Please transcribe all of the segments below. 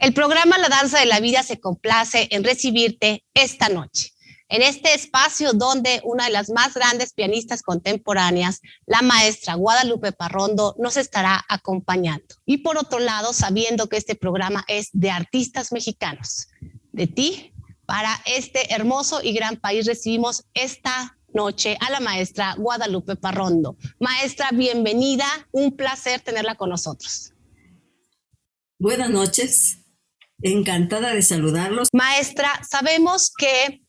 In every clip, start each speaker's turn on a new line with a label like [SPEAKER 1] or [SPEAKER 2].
[SPEAKER 1] El programa La Danza de la Vida se complace en recibirte esta noche, en este espacio donde una de las más grandes pianistas contemporáneas, la maestra Guadalupe Parrondo, nos estará acompañando. Y por otro lado, sabiendo que este programa es de artistas mexicanos, de ti, para este hermoso y gran país, recibimos esta noche a la maestra Guadalupe Parrondo. Maestra, bienvenida, un placer tenerla con nosotros.
[SPEAKER 2] Buenas noches, encantada de saludarlos.
[SPEAKER 1] Maestra, sabemos que,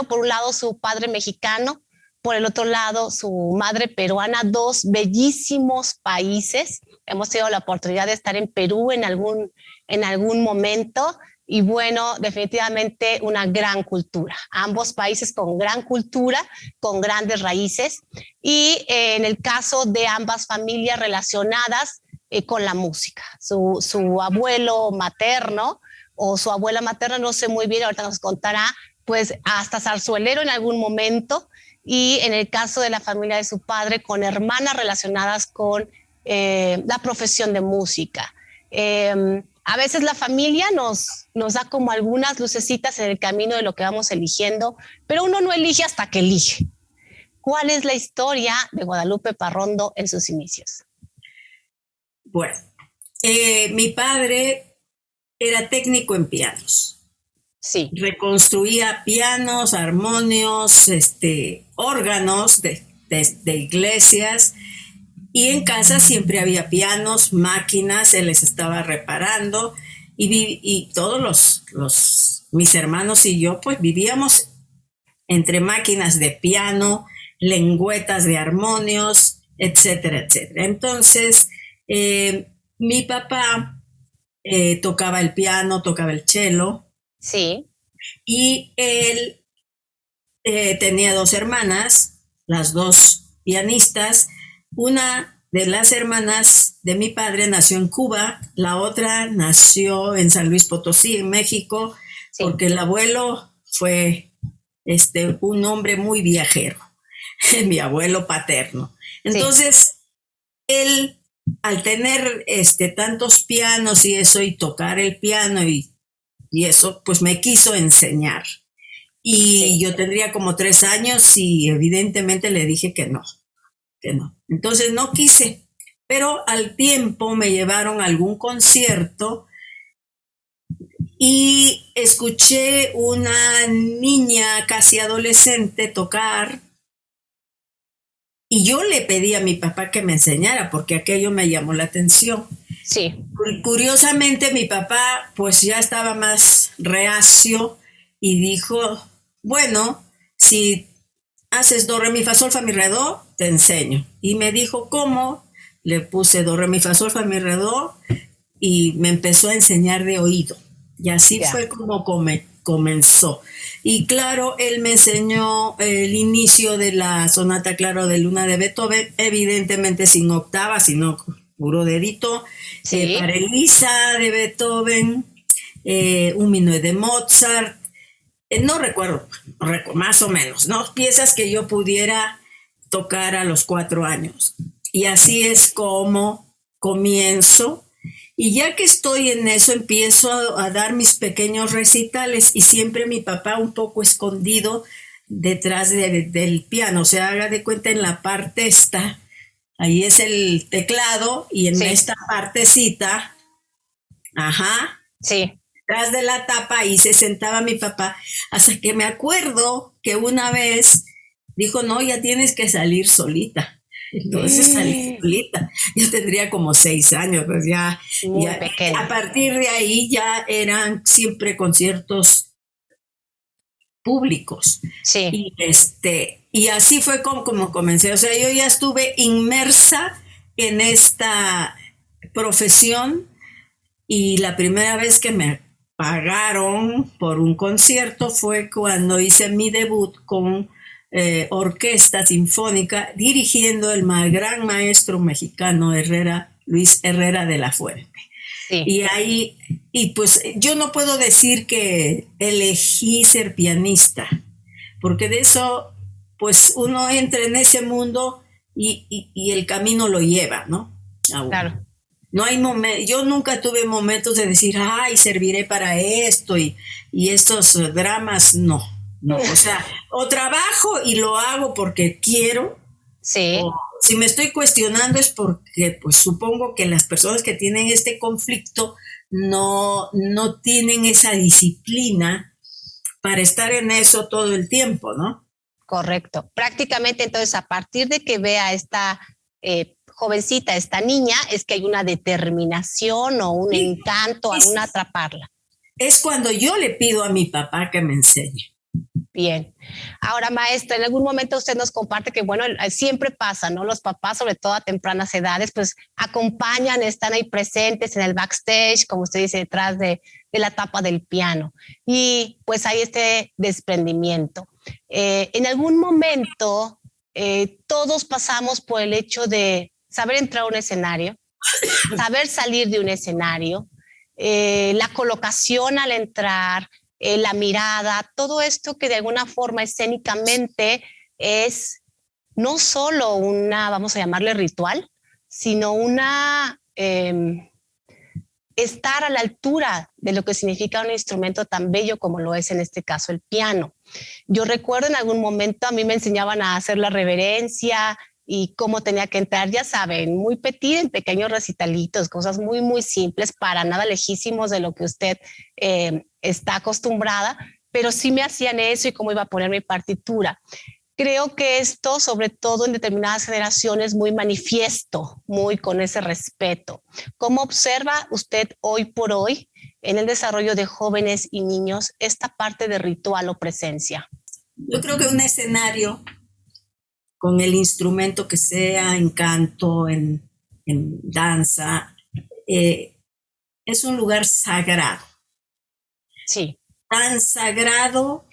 [SPEAKER 1] por un lado su padre mexicano, por el otro lado su madre peruana, dos bellísimos países. Hemos tenido la oportunidad de estar en Perú en algún momento y bueno, definitivamente una gran cultura. Ambos países con gran cultura, con grandes raíces y en el caso de ambas familias relacionadas con la música. Su abuelo materno o su abuela materna, no sé muy bien, ahorita nos contará, pues hasta zarzuelero en algún momento, y en el caso de la familia de su padre, con hermanas relacionadas con la profesión de música. A veces la familia nos da como algunas lucecitas en el camino de lo que vamos eligiendo, pero uno no elige hasta que elige. ¿Cuál es la historia de Guadalupe Parrondo en sus inicios?
[SPEAKER 2] Bueno, mi padre era técnico en pianos.
[SPEAKER 1] Sí.
[SPEAKER 2] Reconstruía pianos, armonios, órganos de iglesias, y en casa siempre había pianos, máquinas, él les estaba reparando y todos mis hermanos y yo pues vivíamos entre máquinas de piano, lengüetas de armonios, etcétera, etcétera. Entonces, mi papá tocaba el piano, tocaba el cello.
[SPEAKER 1] Sí.
[SPEAKER 2] Y él tenía dos hermanas, las dos pianistas. Una de las hermanas de mi padre nació en Cuba, la otra nació en San Luis Potosí, en México, sí, porque el abuelo fue un hombre muy viajero, mi abuelo paterno. Entonces, sí, él, al tener tantos pianos y eso, y tocar el piano y eso, pues me quiso enseñar. Y sí, yo tendría como 3 años y evidentemente le dije que no. Entonces no quise, pero al tiempo me llevaron a algún concierto y escuché una niña casi adolescente tocar y yo le pedí a mi papá que me enseñara porque aquello me llamó la atención.
[SPEAKER 1] Sí.
[SPEAKER 2] Curiosamente mi papá pues ya estaba más reacio y dijo, bueno, si haces do, re, mi, fa, sol, fa, mi, re, do, te enseño. Y me dijo, ¿cómo? Le puse do, re, mi, fa, sol, fa, mi, re, do y me empezó a enseñar de oído. Y así fue como comenzó. Y claro, él me enseñó el inicio de la sonata Claro de Luna de Beethoven, evidentemente sin octava, sino puro dedito. Sí. Parelisa de Beethoven, un minuet de Mozart, no recuerdo, más o menos, ¿no? Piezas que yo pudiera tocar a los 4 años. Y así es como comienzo. Y ya que estoy en eso, empiezo a dar mis pequeños recitales y siempre mi papá un poco escondido detrás del piano. O sea, haga de cuenta en la parte esta, ahí es el teclado y en esta partecita,
[SPEAKER 1] sí,
[SPEAKER 2] detrás de la tapa, ahí se sentaba mi papá, hasta que me acuerdo que una vez dijo, no, ya tienes que salir solita. Entonces salí solita. Yo tendría como 6 años, pues ya a partir de ahí ya eran siempre conciertos públicos.
[SPEAKER 1] Sí.
[SPEAKER 2] Y así fue como comencé. O sea, yo ya estuve inmersa en esta profesión y la primera vez que me pagaron por un concierto fue cuando hice mi debut con orquesta sinfónica dirigiendo el gran maestro mexicano Luis Herrera de la Fuente. Sí. Y ahí, y pues yo no puedo decir que elegí ser pianista, porque de eso, pues uno entra en ese mundo y el camino lo lleva, ¿no?
[SPEAKER 1] Claro.
[SPEAKER 2] No hay yo nunca tuve momentos de decir, ay, serviré para esto y estos dramas, no, no. O sea, o trabajo y lo hago porque quiero, o
[SPEAKER 1] Sí,
[SPEAKER 2] si me estoy cuestionando es porque, pues supongo que las personas que tienen este conflicto no tienen esa disciplina para estar en eso todo el tiempo, ¿no?
[SPEAKER 1] correcto. Prácticamente entonces a partir de que vea esta jovencita, esta niña, es que hay una determinación o un
[SPEAKER 2] Sí,
[SPEAKER 1] encanto a una atraparla.
[SPEAKER 2] es cuando yo le pido a mi papá que me enseñe.
[SPEAKER 1] Bien. Ahora, maestra, en algún momento usted nos comparte que, bueno, siempre pasa, ¿no? Los papás, sobre todo a tempranas edades, pues acompañan, están ahí presentes en el backstage, como usted dice, detrás de la tapa del piano. Y pues hay este desprendimiento. En algún momento, todos pasamos por el hecho de saber entrar a un escenario, saber salir de un escenario, la colocación al entrar, la mirada, todo esto que de alguna forma escénicamente es no solo una, vamos a llamarle ritual, sino una estar a la altura de lo que significa un instrumento tan bello como lo es en este caso el piano. Yo recuerdo en algún momento a mí me enseñaban a hacer la reverencia y cómo tenía que entrar, ya saben, muy petit, en pequeños recitalitos, cosas muy, muy simples, para nada lejísimos de lo que usted está acostumbrada, pero sí me hacían eso y cómo iba a poner mi partitura. Creo que esto, sobre todo en determinadas generaciones, muy manifiesto, muy con ese respeto. ¿Cómo observa usted hoy por hoy en el desarrollo de jóvenes y niños esta parte de ritual o presencia?
[SPEAKER 2] Yo creo que un escenario con el instrumento que sea, en canto, en danza, es un lugar sagrado.
[SPEAKER 1] Sí.
[SPEAKER 2] Tan sagrado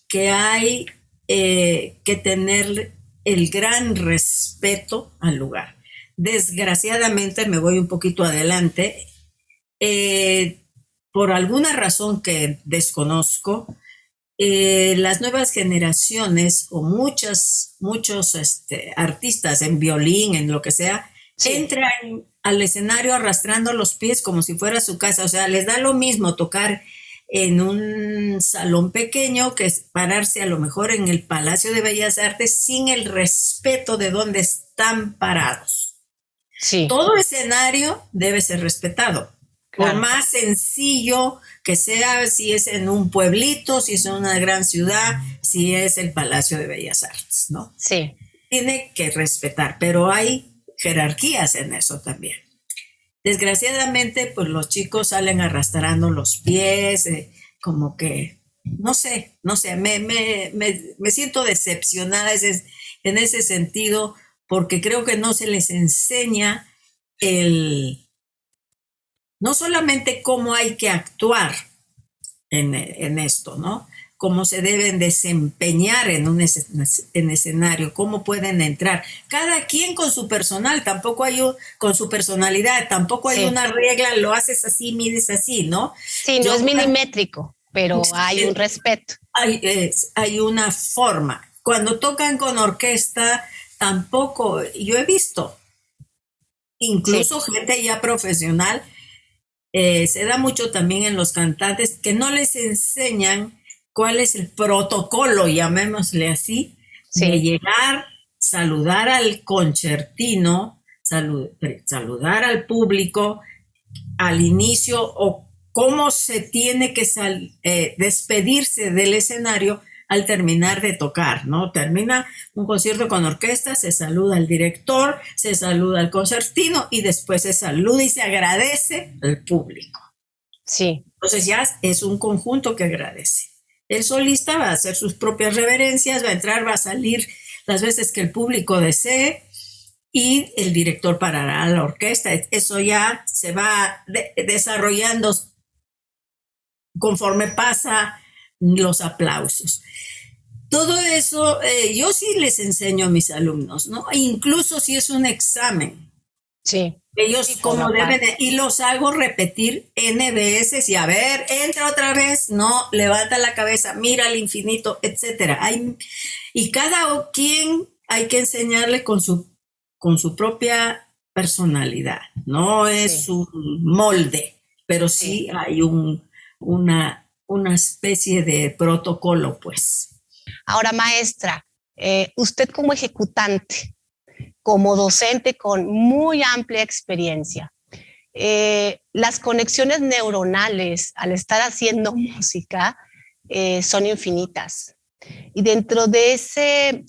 [SPEAKER 2] que hay que tener el gran respeto al lugar. Desgraciadamente, me voy un poquito adelante, por alguna razón que desconozco, las nuevas generaciones o muchos artistas en violín, en lo que sea,
[SPEAKER 1] Sí.
[SPEAKER 2] entran al escenario arrastrando los pies como si fuera su casa. O sea, les da lo mismo tocar en un salón pequeño que pararse a lo mejor en el Palacio de Bellas Artes sin el respeto de donde están parados.
[SPEAKER 1] Sí.
[SPEAKER 2] Todo escenario debe ser respetado. Por
[SPEAKER 1] Claro.
[SPEAKER 2] más sencillo que sea, si es en un pueblito, si es en una gran ciudad, si es el Palacio de Bellas Artes, ¿no?
[SPEAKER 1] Sí.
[SPEAKER 2] Tiene que respetar, pero hay jerarquías en eso también. Desgraciadamente, pues los chicos salen arrastrando los pies, como que, no sé, me siento decepcionada en ese sentido, porque creo que no se les enseña no solamente cómo hay que actuar en esto, ¿no? Cómo se deben desempeñar en un escenario, cómo pueden entrar. Cada quien con su personal, con su personalidad, tampoco hay
[SPEAKER 1] Sí.
[SPEAKER 2] una regla, lo haces así, mides así, ¿no?
[SPEAKER 1] Sí, no
[SPEAKER 2] Yo,
[SPEAKER 1] es milimétrico, pero hay un respeto.
[SPEAKER 2] hay una forma. Cuando tocan con orquesta, tampoco, yo he visto,
[SPEAKER 1] Sí.
[SPEAKER 2] incluso gente ya profesional, se da mucho también en los cantantes que no les enseñan cuál es el protocolo, llamémosle así, de
[SPEAKER 1] Sí.
[SPEAKER 2] llegar, saludar al concertino, saludar al público al inicio o cómo se tiene que despedirse del escenario al terminar de tocar, ¿no? Termina un concierto con orquesta, se saluda al director, se saluda al concertino y después se saluda y se agradece al público.
[SPEAKER 1] Sí.
[SPEAKER 2] Entonces ya es un conjunto que agradece. El solista va a hacer sus propias reverencias, va a entrar, va a salir las veces que el público desee y el director parará a la orquesta. Eso ya se va desarrollando conforme pasa los aplausos. Todo eso yo sí les enseño a mis alumnos, ¿no? Incluso si es un examen.
[SPEAKER 1] Sí.
[SPEAKER 2] Ellos
[SPEAKER 1] Sí,
[SPEAKER 2] como deben
[SPEAKER 1] parte.
[SPEAKER 2] y los hago repetir N veces y a ver, entra otra vez, no, levanta la cabeza, mira al infinito, etcétera. Y cada quien hay que enseñarle con su propia personalidad, no es
[SPEAKER 1] Sí,
[SPEAKER 2] un molde, pero
[SPEAKER 1] sí.
[SPEAKER 2] sí hay una especie de protocolo, pues.
[SPEAKER 1] Ahora, maestra, usted como ejecutante, como docente con muy amplia experiencia, las conexiones neuronales al estar haciendo música son infinitas. Y dentro de esa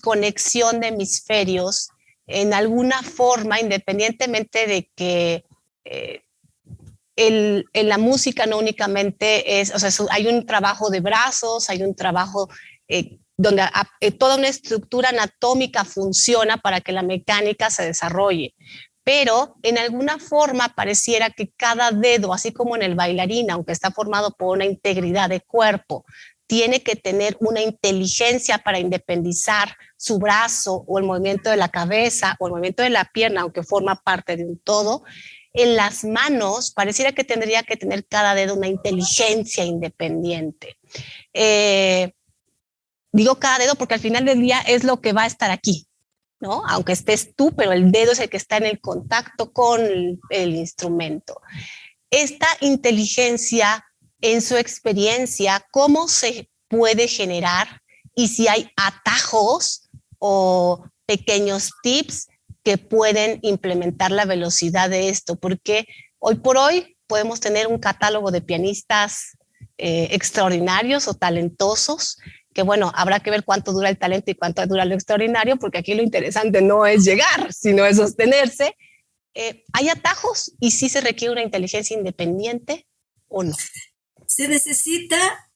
[SPEAKER 1] conexión de hemisferios, en alguna forma, independientemente de que en la música no únicamente es, o sea, hay un trabajo de brazos, hay un trabajo donde toda una estructura anatómica funciona para que la mecánica se desarrolle. Pero en alguna forma pareciera que cada dedo, así como en el bailarín, aunque está formado por una integridad de cuerpo, tiene que tener una inteligencia para independizar su brazo o el movimiento de la cabeza o el movimiento de la pierna, aunque forma parte de un todo. En las manos pareciera que tendría que tener cada dedo una inteligencia independiente. Eh, Digo cada dedo porque al final del día es lo que va a estar aquí, ¿no? Aunque estés tú, pero el dedo es el que está en el contacto con el instrumento. Esta inteligencia en su experiencia, ¿cómo se puede generar? Y si hay atajos o pequeños tips que pueden implementar la velocidad de esto, porque hoy por hoy podemos tener un catálogo de pianistas extraordinarios o talentosos, que bueno, habrá que ver cuánto dura el talento y cuánto dura lo extraordinario, porque aquí lo interesante no es llegar, sino es sostenerse. ¿Hay atajos y sí se requiere una inteligencia independiente o no?
[SPEAKER 2] Se necesita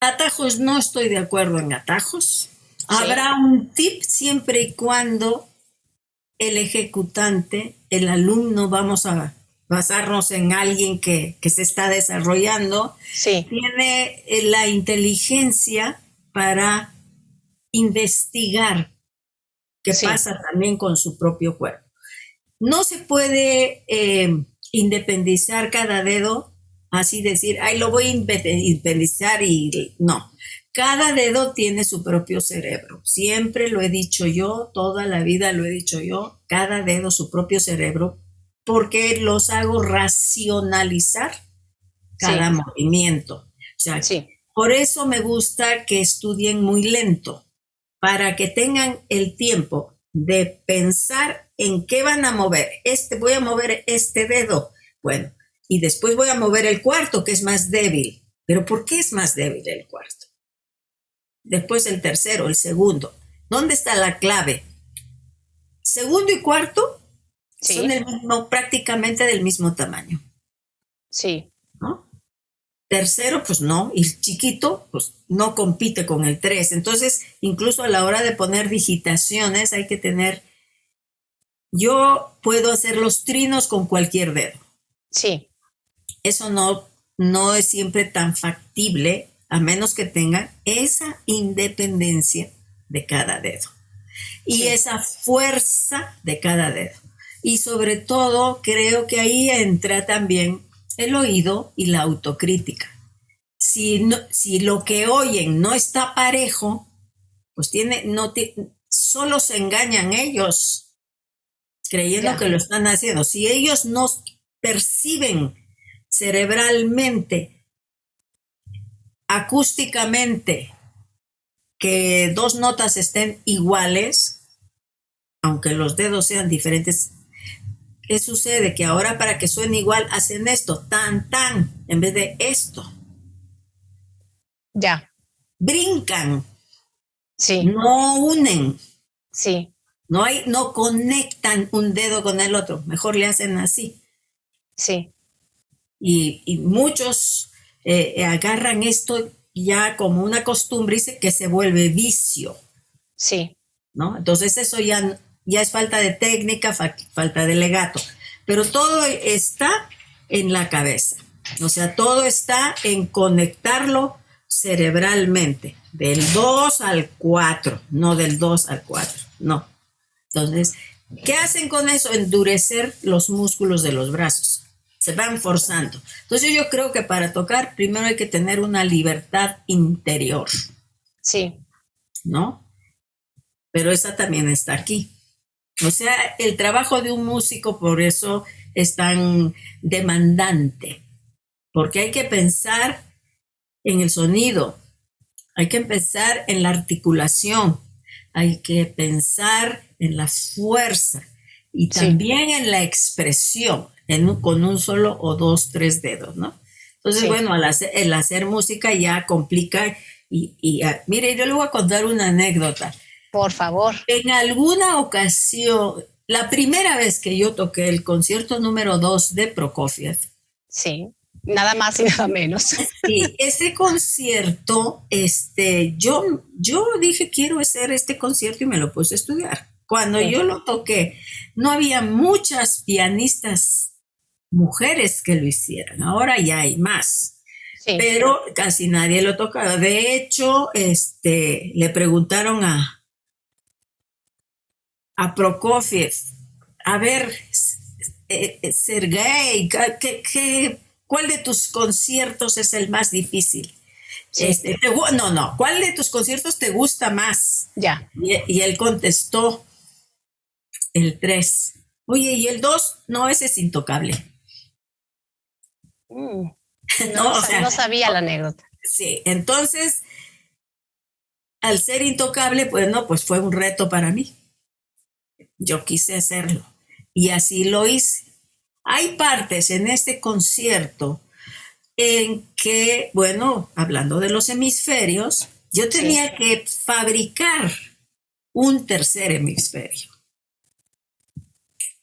[SPEAKER 2] atajos, no estoy de acuerdo en atajos.
[SPEAKER 1] Sí,
[SPEAKER 2] Habrá un tip siempre y cuando el ejecutante, el alumno, vamos a basarnos en alguien que se está desarrollando,
[SPEAKER 1] sí,
[SPEAKER 2] tiene la inteligencia para investigar qué
[SPEAKER 1] sí,
[SPEAKER 2] pasa también con su propio cuerpo. No se puede independizar cada dedo, así decir, ay, lo voy a independizar y no. Cada dedo tiene su propio cerebro. Siempre lo he dicho yo, toda la vida lo he dicho yo, cada dedo su propio cerebro, porque los hago racionalizar cada
[SPEAKER 1] sí,
[SPEAKER 2] movimiento. O sea,
[SPEAKER 1] sí,
[SPEAKER 2] por eso me gusta que estudien muy lento, para que tengan el tiempo de pensar en qué van a mover. Voy a mover este dedo. Bueno, y después voy a mover el cuarto, que es más débil. Pero ¿por qué es más débil el cuarto? Después el tercero, el segundo. ¿Dónde está la clave? Segundo y cuarto son
[SPEAKER 1] sí,
[SPEAKER 2] prácticamente del mismo tamaño,
[SPEAKER 1] sí,
[SPEAKER 2] ¿no? Tercero, pues no, y el chiquito, pues no compite con el 3. Entonces, incluso a la hora de poner digitaciones hay que tener, yo puedo hacer los trinos con cualquier dedo.
[SPEAKER 1] sí,
[SPEAKER 2] Eso no es siempre tan factible a menos que tengan esa independencia de cada dedo y
[SPEAKER 1] sí,
[SPEAKER 2] esa fuerza de cada dedo. Y sobre todo, creo que ahí entra también el oído y la autocrítica. Si lo que oyen no está parejo, pues solo se engañan ellos creyendo que
[SPEAKER 1] ya,
[SPEAKER 2] lo están haciendo. Si ellos no perciben cerebralmente, acústicamente, que dos notas estén iguales, aunque los dedos sean diferentes, ¿qué sucede? Que ahora para que suene igual hacen esto, tan, tan, en vez de esto.
[SPEAKER 1] ya,
[SPEAKER 2] Brincan,
[SPEAKER 1] sí,
[SPEAKER 2] no unen,
[SPEAKER 1] sí,
[SPEAKER 2] no conectan un dedo con el otro, mejor le hacen así.
[SPEAKER 1] sí,
[SPEAKER 2] Y muchos agarran esto ya como una costumbre y que se vuelve vicio,
[SPEAKER 1] sí,
[SPEAKER 2] ¿no? Entonces eso ya es falta de técnica, falta de legato, pero todo está en la cabeza, o sea, todo está en conectarlo cerebralmente, del 2 al 4, no del 2 al 4, no. Entonces, ¿qué hacen con eso? Endurecer los músculos de los brazos. Se van forzando. Entonces yo creo que para tocar primero hay que tener una libertad interior,
[SPEAKER 1] sí.
[SPEAKER 2] ¿no? Pero esa también está aquí. O sea, el trabajo de un músico por eso es tan demandante, porque hay que pensar en el sonido, hay que pensar en la articulación, hay que pensar en la fuerza y
[SPEAKER 1] Sí,
[SPEAKER 2] también en la expresión, con un solo o dos, tres dedos, ¿no? Entonces,
[SPEAKER 1] sí,
[SPEAKER 2] bueno, el hacer música ya complica mire, yo le voy a contar una anécdota.
[SPEAKER 1] por favor.
[SPEAKER 2] En alguna ocasión, la primera vez que yo toqué el concierto número 2 de Prokofiev,
[SPEAKER 1] Sí, nada más y nada menos.
[SPEAKER 2] y ese concierto, yo dije, quiero hacer este concierto y me lo puse a estudiar. Cuando
[SPEAKER 1] Sí,
[SPEAKER 2] yo lo toqué, no había muchas pianistas mujeres que lo hicieran. Ahora ya hay más,
[SPEAKER 1] sí,
[SPEAKER 2] pero casi nadie lo tocaba. De hecho, le preguntaron a Prokofiev, a ver, Sergei, ¿cuál de tus conciertos es el más difícil?
[SPEAKER 1] sí,
[SPEAKER 2] No, ¿cuál de tus conciertos te gusta más?
[SPEAKER 1] ya.
[SPEAKER 2] Y él contestó el 3. Oye, ¿y el 2? No, ese es intocable.
[SPEAKER 1] Mm,
[SPEAKER 2] No, o sea,
[SPEAKER 1] no sabía la anécdota.
[SPEAKER 2] sí, entonces, al ser intocable, pues no, pues fue un reto para mí. Yo quise hacerlo y así lo hice. Hay partes en este concierto en que, bueno, hablando de los hemisferios, yo
[SPEAKER 1] Sí,
[SPEAKER 2] tenía que fabricar un tercer hemisferio.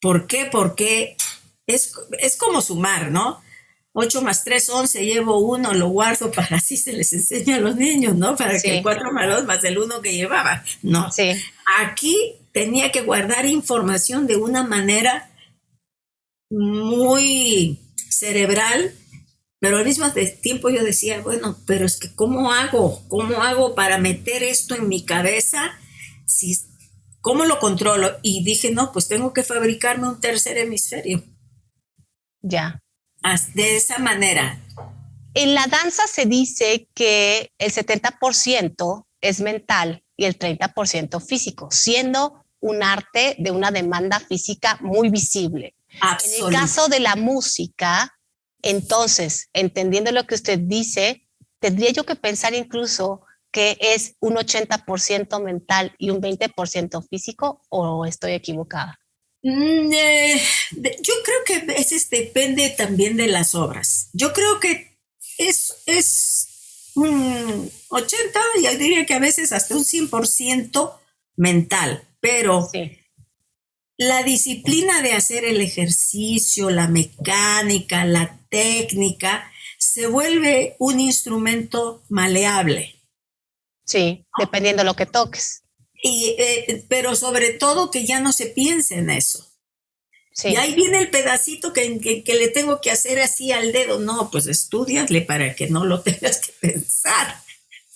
[SPEAKER 2] ¿Por qué? Porque es como sumar, ¿no? 8 más 3, 11, llevo uno, lo guardo para así se les enseña a los niños, ¿no? Para que el
[SPEAKER 1] sí,
[SPEAKER 2] 4 más 2 más el uno que llevaba. No.
[SPEAKER 1] sí,
[SPEAKER 2] Aquí tenía que guardar información de una manera muy cerebral, pero al mismo tiempo yo decía, bueno, pero es que ¿cómo hago? ¿Cómo hago para meter esto en mi cabeza? Si, ¿Cómo lo controlo? Y dije, no, pues tengo que fabricarme un tercer hemisferio.
[SPEAKER 1] ya.
[SPEAKER 2] De esa manera.
[SPEAKER 1] En la danza se dice que el 70% es mental y el 30% físico, siendo un arte de una demanda física muy visible. En el
[SPEAKER 2] Absoluto.
[SPEAKER 1] caso de la música, entonces, entendiendo lo que usted dice, tendría yo que pensar incluso que es un 80% mental y un 20% físico, o estoy equivocada.
[SPEAKER 2] Yo creo que a veces depende también de las obras. Yo creo que es un 80, yo diría que a veces hasta un 100% mental, pero
[SPEAKER 1] Sí,
[SPEAKER 2] la disciplina de hacer el ejercicio, la mecánica, la técnica, se vuelve un instrumento maleable.
[SPEAKER 1] sí, dependiendo de lo que toques.
[SPEAKER 2] Pero sobre todo que ya no se piense en eso. Y
[SPEAKER 1] Sí,
[SPEAKER 2] ahí viene el pedacito que le tengo que hacer así al dedo. No, pues estudiasle para que no lo tengas que pensar,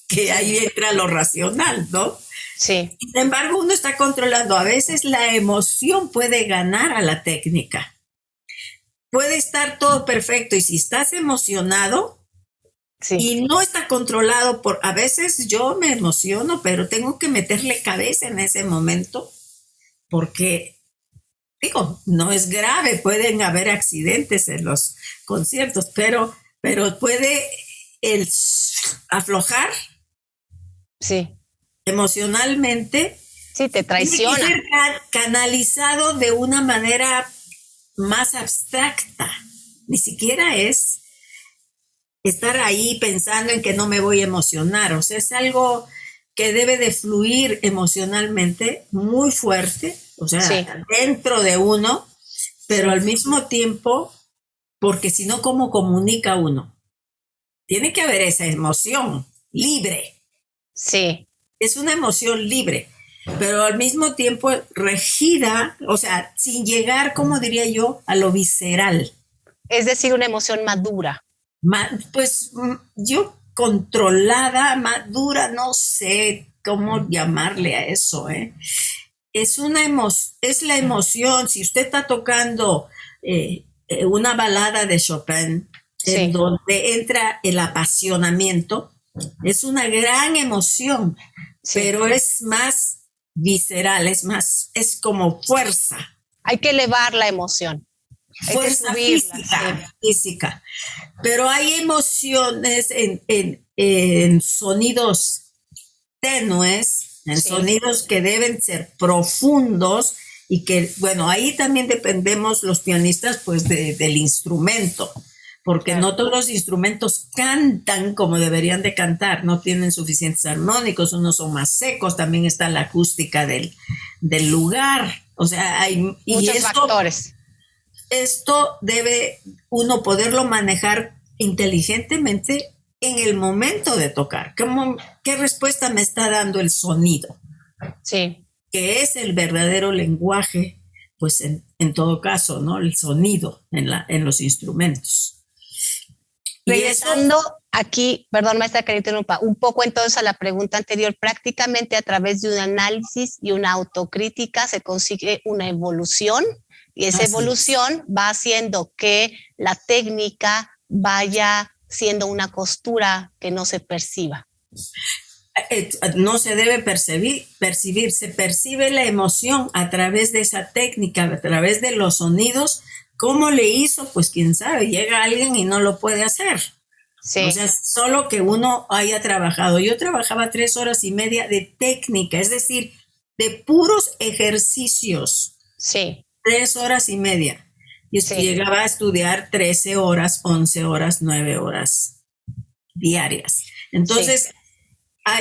[SPEAKER 2] que
[SPEAKER 1] sí,
[SPEAKER 2] ahí entra lo racional, ¿no?
[SPEAKER 1] sí,
[SPEAKER 2] Sin embargo, uno está controlando. A veces la emoción puede ganar a la técnica. Puede estar todo perfecto y si estás emocionado
[SPEAKER 1] sí,
[SPEAKER 2] y no está controlado a veces yo me emociono, pero tengo que meterle cabeza en ese momento porque digo, no es grave, pueden haber accidentes en los conciertos, pero puede el aflojar
[SPEAKER 1] sí,
[SPEAKER 2] emocionalmente,
[SPEAKER 1] sí, te
[SPEAKER 2] tiene que
[SPEAKER 1] traiciona.
[SPEAKER 2] ser canalizado de una manera más abstracta. Ni siquiera es estar ahí pensando en que no me voy a emocionar, o sea, es algo que debe de fluir emocionalmente muy fuerte, o
[SPEAKER 1] Sí,
[SPEAKER 2] sea, dentro de uno, pero
[SPEAKER 1] sí,
[SPEAKER 2] al mismo tiempo, porque si no, ¿cómo comunica uno? Tiene que haber esa emoción libre,
[SPEAKER 1] sí.
[SPEAKER 2] es una emoción libre, pero al mismo tiempo regida, o sea, sin llegar, como diría yo, a lo visceral.
[SPEAKER 1] Es decir, una emoción madura.
[SPEAKER 2] Pues yo controlada, madura, no sé cómo llamarle a eso, ¿eh? Es la emoción. Si usted está tocando una balada de Chopin, en
[SPEAKER 1] Sí,
[SPEAKER 2] donde entra el apasionamiento, es una gran emoción,
[SPEAKER 1] sí,
[SPEAKER 2] pero es más visceral, es como fuerza.
[SPEAKER 1] Hay que elevar la emoción.
[SPEAKER 2] Fuerza física. Pero hay emociones en sonidos tenues, en sonidos que deben ser profundos y que, bueno, ahí también dependemos los pianistas pues del instrumento, porque no todos los instrumentos cantan como deberían de cantar, no tienen suficientes armónicos, unos son más secos, también está la acústica del lugar, o sea, hay
[SPEAKER 1] muchos factores.
[SPEAKER 2] Esto debe uno poderlo manejar inteligentemente en el momento de tocar. ¿Qué respuesta me está dando el sonido?
[SPEAKER 1] Sí.
[SPEAKER 2] Que es el verdadero lenguaje, pues en todo caso, ¿no? El sonido en los instrumentos.
[SPEAKER 1] Regresando aquí, perdón, maestra, que le interrumpa, un poco entonces a la pregunta anterior, prácticamente a través de un análisis y una autocrítica se consigue una evolución y esa evolución va haciendo que la técnica vaya siendo una costura que no se perciba.
[SPEAKER 2] No se debe percibir, se percibe la emoción a través de esa técnica, a través de los sonidos. ¿Cómo le hizo? Pues quién sabe, llega alguien y no lo puede hacer. Sí. O sea, solo que uno haya trabajado. Yo trabajaba 3 horas y media de técnica, es decir, de puros ejercicios.
[SPEAKER 1] Sí.
[SPEAKER 2] 3 horas y media. Y llegaba a estudiar 13 horas, 11 horas, 9 horas diarias. Entonces,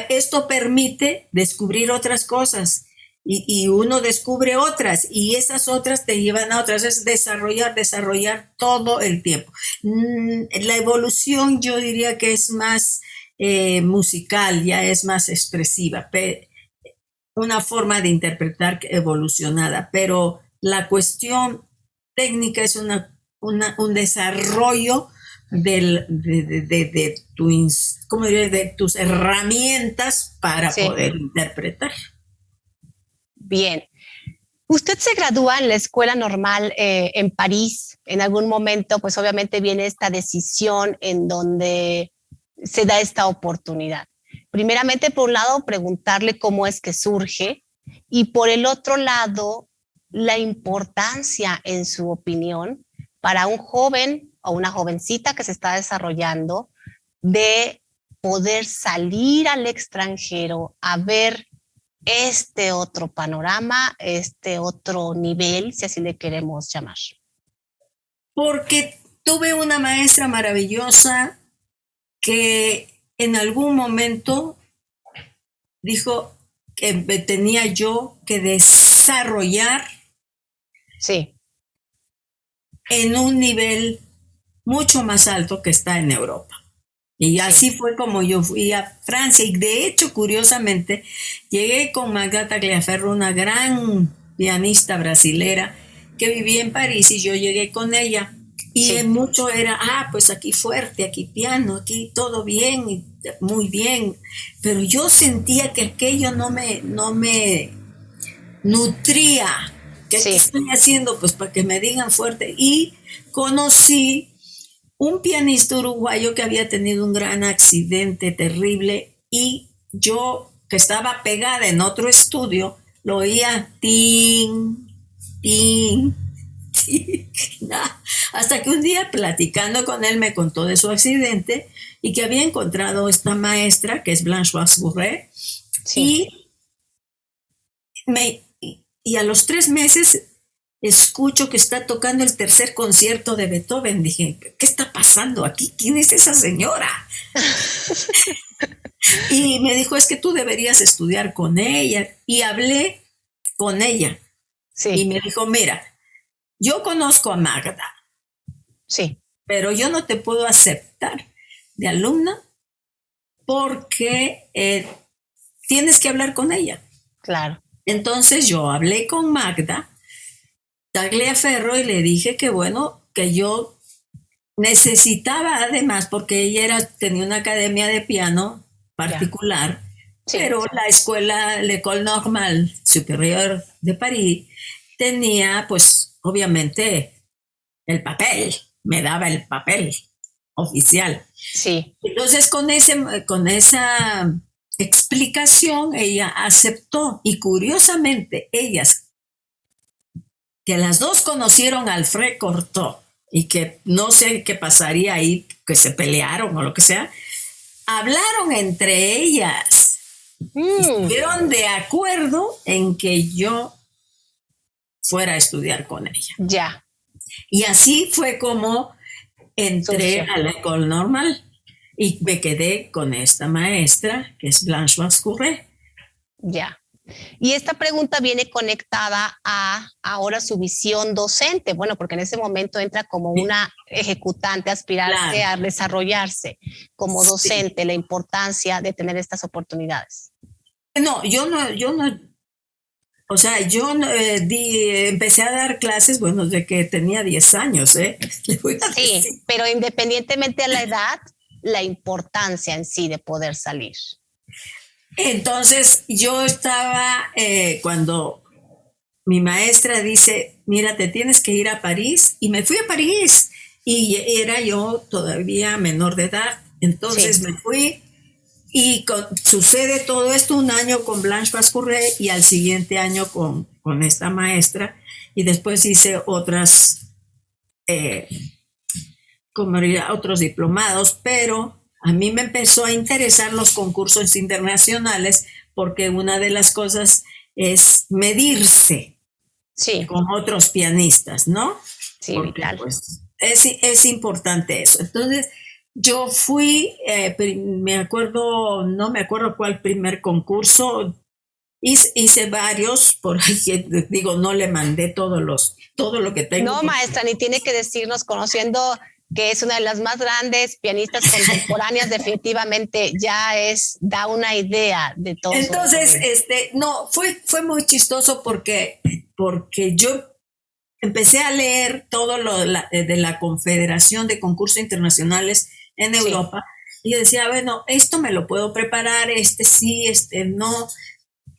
[SPEAKER 2] esto permite descubrir otras cosas. Y uno descubre otras y esas otras te llevan a otras, es desarrollar todo el tiempo. La evolución yo diría que es más musical, ya es más expresiva, una forma de interpretar evolucionada, pero la cuestión técnica es un desarrollo de tus herramientas para poder interpretar.
[SPEAKER 1] Bien. Usted se gradúa en la escuela normal en París. En algún momento, pues obviamente viene esta decisión en donde se da esta oportunidad. Primeramente, por un lado, preguntarle cómo es que surge y por el otro lado, la importancia, en su opinión, para un joven o una jovencita que se está desarrollando de poder salir al extranjero a ver este otro panorama, este otro nivel, si así le queremos llamar.
[SPEAKER 2] Porque tuve una maestra maravillosa que en algún momento dijo que tenía yo que desarrollar en un nivel mucho más alto que está en Europa. Y así fue como yo fui a Francia. Y de hecho, curiosamente, llegué con Magda Tagliaferro, una gran pianista brasilera que vivía en París, y yo llegué con ella. Y mucho era, pues aquí fuerte, aquí piano, aquí todo bien, muy bien. Pero yo sentía que aquello no me nutría. ¿Qué estoy haciendo? Pues para que me digan fuerte. Y conocí un pianista uruguayo que había tenido un gran accidente terrible, y yo, que estaba pegada en otro estudio, lo oía tin, tin, tin, hasta que un día, platicando con él, me contó de su accidente y que había encontrado esta maestra, que es Blanche Boisbourret, y a los 3 meses escucho que está tocando el 3er concierto de Beethoven. Dije, ¿qué está pasando aquí? ¿Quién es esa señora? Y me dijo, es que tú deberías estudiar con ella. Y hablé con ella. Y me dijo, mira, yo conozco a Magda. Pero yo no te puedo aceptar de alumna porque tienes que hablar con ella.
[SPEAKER 1] Claro.
[SPEAKER 2] Entonces yo hablé con Magda Tagliaferro y le dije que bueno, que yo necesitaba, además, porque ella tenía una academia de piano particular, pero la escuela, l'École Normale Supérieure de París, tenía, pues, obviamente, el papel, me daba el papel oficial. Entonces, con esa explicación, ella aceptó. Y curiosamente, ellas, que las dos conocieron a Alfred Cortot y que no sé qué pasaría ahí, que se pelearon o lo que sea, hablaron entre ellas. Estuvieron de acuerdo en que yo fuera a estudiar con ella.
[SPEAKER 1] Ya.
[SPEAKER 2] Y así fue como entré
[SPEAKER 1] Surgió.
[SPEAKER 2] a la École Normale y me quedé con esta maestra, que es Blanche Bascouré.
[SPEAKER 1] Ya. Y esta pregunta viene conectada a ahora su visión docente, bueno, porque en ese momento entra como una ejecutante, aspirante
[SPEAKER 2] Claro.
[SPEAKER 1] a desarrollarse como docente, la importancia de tener estas oportunidades.
[SPEAKER 2] No, yo no, o sea, yo no, empecé a dar clases, bueno, desde que tenía 10 años, ¿eh? Le voy a decir.
[SPEAKER 1] Sí, pero independientemente de la edad, la importancia en sí de poder salir.
[SPEAKER 2] Entonces, yo estaba, cuando mi maestra dice, mira, te tienes que ir a París, y me fui a París, y era yo todavía menor de edad, entonces
[SPEAKER 1] Sí.
[SPEAKER 2] me fui, y sucede todo esto un año con Blanche Bascouré, y al siguiente año con esta maestra, y después hice otras, como diría, otros diplomados, pero a mí me empezó a interesar los concursos internacionales porque una de las cosas es medirse
[SPEAKER 1] Sí,
[SPEAKER 2] con otros pianistas, ¿no?
[SPEAKER 1] sí,
[SPEAKER 2] Porque
[SPEAKER 1] vital.
[SPEAKER 2] pues es importante eso. Entonces yo fui, me acuerdo, no me acuerdo cuál primer concurso, hice varios, por ahí digo, no le mandé todo lo que tengo.
[SPEAKER 1] No, maestra, ni tiene que decirnos, conociendo que es una de las más grandes pianistas contemporáneas, definitivamente ya da una idea de todo.
[SPEAKER 2] Entonces, no, fue muy chistoso porque yo empecé a leer todo lo de la Confederación de Concursos Internacionales en Europa, y decía, bueno, esto me lo puedo preparar, sí, no.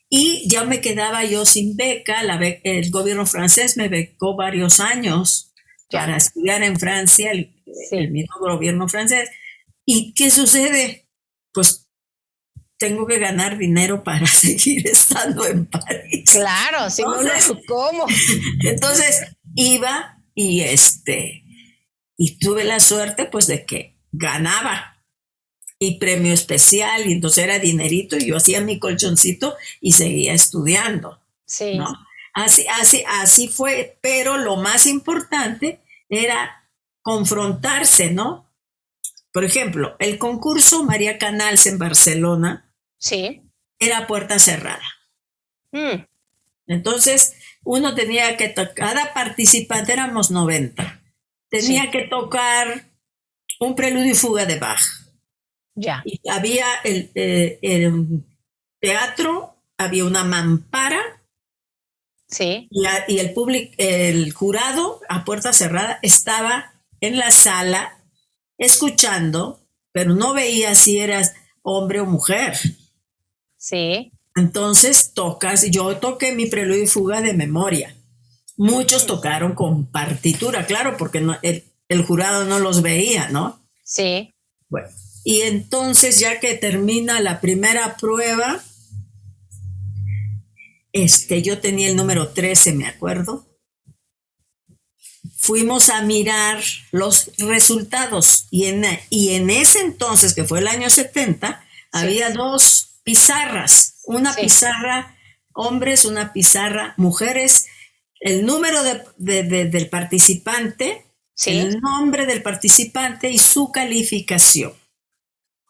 [SPEAKER 2] Y ya me quedaba yo sin beca, el gobierno francés me becó varios años para estudiar en Francia, el mismo gobierno francés. ¿Y qué sucede? Pues tengo que ganar dinero para seguir estando en París.
[SPEAKER 1] Claro, si no, ¿cómo?
[SPEAKER 2] Entonces iba y tuve la suerte pues de que ganaba y premio especial, y entonces era dinerito, y yo hacía mi colchoncito y seguía estudiando.
[SPEAKER 1] Sí.
[SPEAKER 2] ¿No? Así fue, pero lo más importante era confrontarse, ¿no? Por ejemplo, el concurso María Canals en Barcelona,
[SPEAKER 1] sí,
[SPEAKER 2] era puerta cerrada. Entonces, uno tenía que tocar, cada participante, éramos 90, tenía que tocar un preludio y fuga de Bach.
[SPEAKER 1] Ya.
[SPEAKER 2] Y había el teatro, había una mampara.
[SPEAKER 1] Sí.
[SPEAKER 2] Y el jurado a puerta cerrada estaba en la sala escuchando, pero no veía si eras hombre o mujer.
[SPEAKER 1] Sí.
[SPEAKER 2] Entonces yo toqué mi preludio y fuga de memoria. Muchos tocaron con partitura, claro, porque el jurado no los veía, ¿no?
[SPEAKER 1] Sí.
[SPEAKER 2] Bueno, y entonces ya que termina la primera prueba, yo tenía el número 13, me acuerdo. Fuimos a mirar los resultados, y en ese entonces, que fue el año 70, había dos pizarras, una pizarra hombres, una pizarra mujeres, el número del participante, el nombre del participante y su calificación,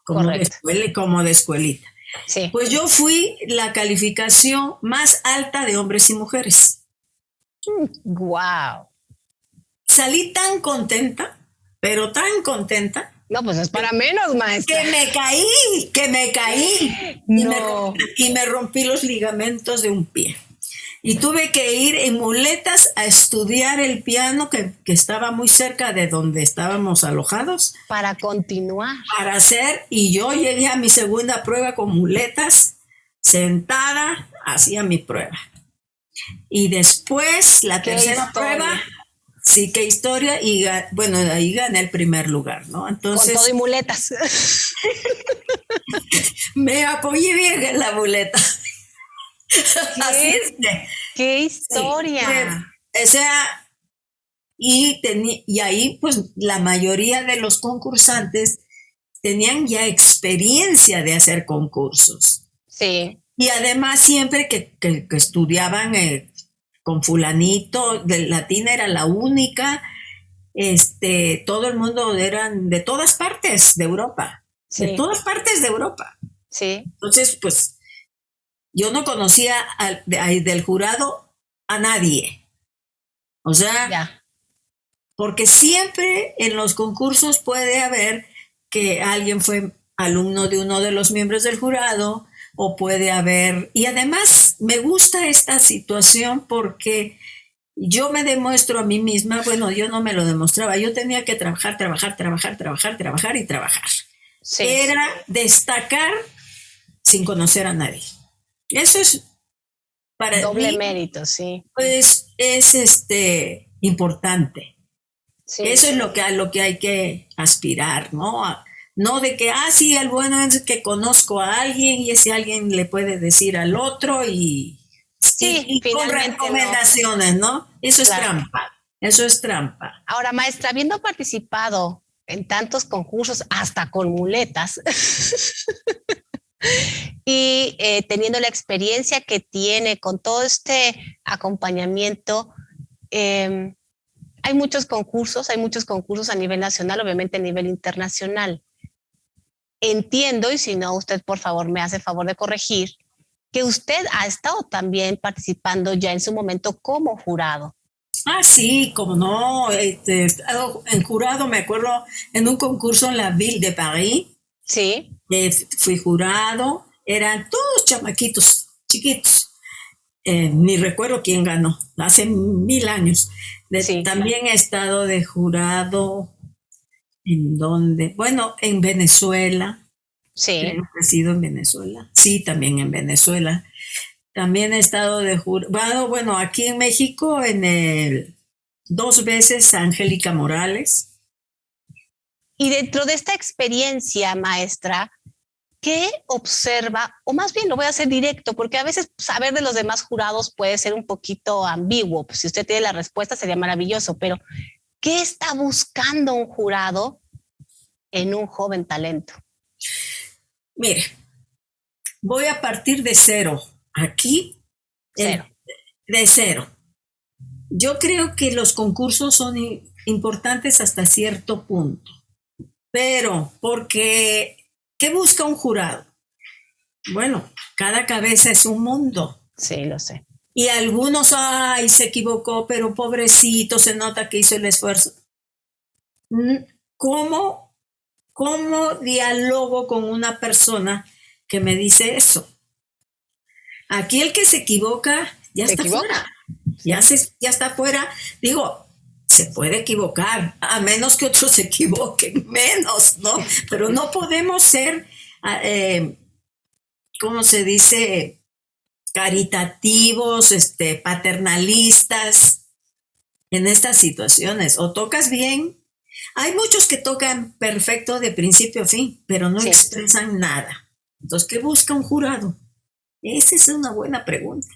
[SPEAKER 2] como de escuelita.
[SPEAKER 1] Sí.
[SPEAKER 2] Pues yo fui la calificación más alta de hombres y mujeres.
[SPEAKER 1] Wow.
[SPEAKER 2] Salí tan contenta, pero tan contenta.
[SPEAKER 1] No, pues es para menos, maestra.
[SPEAKER 2] Que me caí.
[SPEAKER 1] No.
[SPEAKER 2] Y me rompí los ligamentos de un pie. Y tuve que ir en muletas a estudiar el piano que estaba muy cerca de donde estábamos alojados.
[SPEAKER 1] Para continuar.
[SPEAKER 2] Y yo llegué a mi segunda prueba con muletas, sentada, hacía mi prueba. Y después, la tercera prueba, sí, qué historia, y bueno, ahí gané el primer lugar, ¿no? Entonces,
[SPEAKER 1] con todo y muletas.
[SPEAKER 2] Me apoyé bien en la muleta. Así
[SPEAKER 1] ¿Qué?
[SPEAKER 2] es que,
[SPEAKER 1] ¡Qué
[SPEAKER 2] sí,
[SPEAKER 1] historia!
[SPEAKER 2] o sea, y ahí pues la mayoría de los concursantes tenían ya experiencia de hacer concursos.
[SPEAKER 1] Sí,
[SPEAKER 2] Y además siempre que estudiaban con fulanito, de latina era la única, todo el mundo eran de todas partes de Europa, de
[SPEAKER 1] sí,
[SPEAKER 2] todas partes de Europa.
[SPEAKER 1] sí,
[SPEAKER 2] Entonces, pues yo no conocía del jurado a nadie. O sea,
[SPEAKER 1] ya,
[SPEAKER 2] porque siempre en los concursos puede haber que alguien fue alumno de uno de los miembros del jurado o puede haber, y además me gusta esta situación porque yo me demuestro a mí misma, bueno, yo no me lo demostraba, yo tenía que trabajar, trabajar, trabajar, trabajar, trabajar y trabajar.
[SPEAKER 1] sí,
[SPEAKER 2] Era destacar sin conocer a nadie. Eso es para
[SPEAKER 1] doble
[SPEAKER 2] mí,
[SPEAKER 1] mérito, sí,
[SPEAKER 2] pues es importante.
[SPEAKER 1] sí,
[SPEAKER 2] Eso es a lo que hay que aspirar, ¿no? No de que, sí, el bueno es que conozco a alguien y ese alguien le puede decir al otro
[SPEAKER 1] sí,
[SPEAKER 2] y con
[SPEAKER 1] finalmente no,
[SPEAKER 2] recomendaciones, ¿no? Eso es
[SPEAKER 1] claro.
[SPEAKER 2] trampa, eso es trampa.
[SPEAKER 1] Ahora, maestra, habiendo participado en tantos concursos, hasta con muletas, y teniendo la experiencia que tiene con todo este acompañamiento, eh, hay muchos concursos a nivel nacional, obviamente a nivel internacional. Entiendo, y si no, usted por favor me hace favor de corregir, que usted ha estado también participando ya en su momento como jurado.
[SPEAKER 2] Sí, como no, he estado en jurado, me acuerdo, en un concurso en la Ville de Paris,
[SPEAKER 1] Sí,
[SPEAKER 2] fui jurado, eran todos chamaquitos, chiquitos. Ni recuerdo quién ganó, hace 1000 años.
[SPEAKER 1] sí,
[SPEAKER 2] También he estado de jurado en donde, bueno, en Venezuela,
[SPEAKER 1] sí.
[SPEAKER 2] creo que he sido en Venezuela, sí, también en Venezuela. También he estado de jurado, bueno, aquí en México, dos veces Angélica Morales.
[SPEAKER 1] Y dentro de esta experiencia, maestra, ¿qué observa? O más bien lo voy a hacer directo, porque a veces saber de los demás jurados puede ser un poquito ambiguo. Pues si usted tiene la respuesta sería maravilloso, pero ¿qué está buscando un jurado en un joven talento?
[SPEAKER 2] Mire, voy a partir de cero. Aquí,
[SPEAKER 1] Cero.
[SPEAKER 2] de cero. Yo creo que los concursos son importantes hasta cierto punto, pero porque, ¿qué busca un jurado? Bueno, cada cabeza es un mundo.
[SPEAKER 1] Sí, lo sé.
[SPEAKER 2] Y algunos, se equivocó, pero pobrecito, se nota que hizo el esfuerzo. ¿Cómo, cómo dialogo con una persona que me dice eso? Aquí el que se equivoca ya
[SPEAKER 1] ¿Se
[SPEAKER 2] está fuera.
[SPEAKER 1] equivoca? Sí.
[SPEAKER 2] Ya está fuera. Digo, se puede equivocar, a menos que otros se equivoquen, menos, ¿no? Pero no podemos ser, ¿cómo se dice? Caritativos, paternalistas en estas situaciones. O tocas bien. Hay muchos que tocan perfecto de principio a fin, pero no
[SPEAKER 1] Sí.
[SPEAKER 2] expresan nada. Entonces, ¿qué busca un jurado? Esa es una buena pregunta.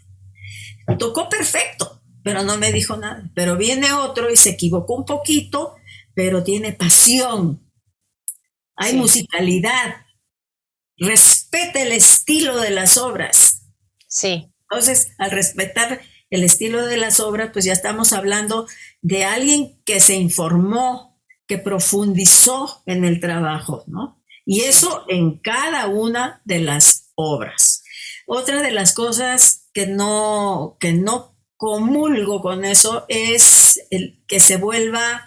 [SPEAKER 2] Tocó perfecto, pero no me dijo nada. Pero viene otro y se equivocó un poquito, pero tiene pasión. Hay
[SPEAKER 1] Sí.
[SPEAKER 2] musicalidad. Respeta el estilo de las obras.
[SPEAKER 1] Sí.
[SPEAKER 2] Entonces, al respetar el estilo de las obras, pues ya estamos hablando de alguien que se informó, que profundizó en el trabajo, ¿no? Y eso en cada una de las obras. Otra de las cosas que no comulgo con eso es el que se vuelva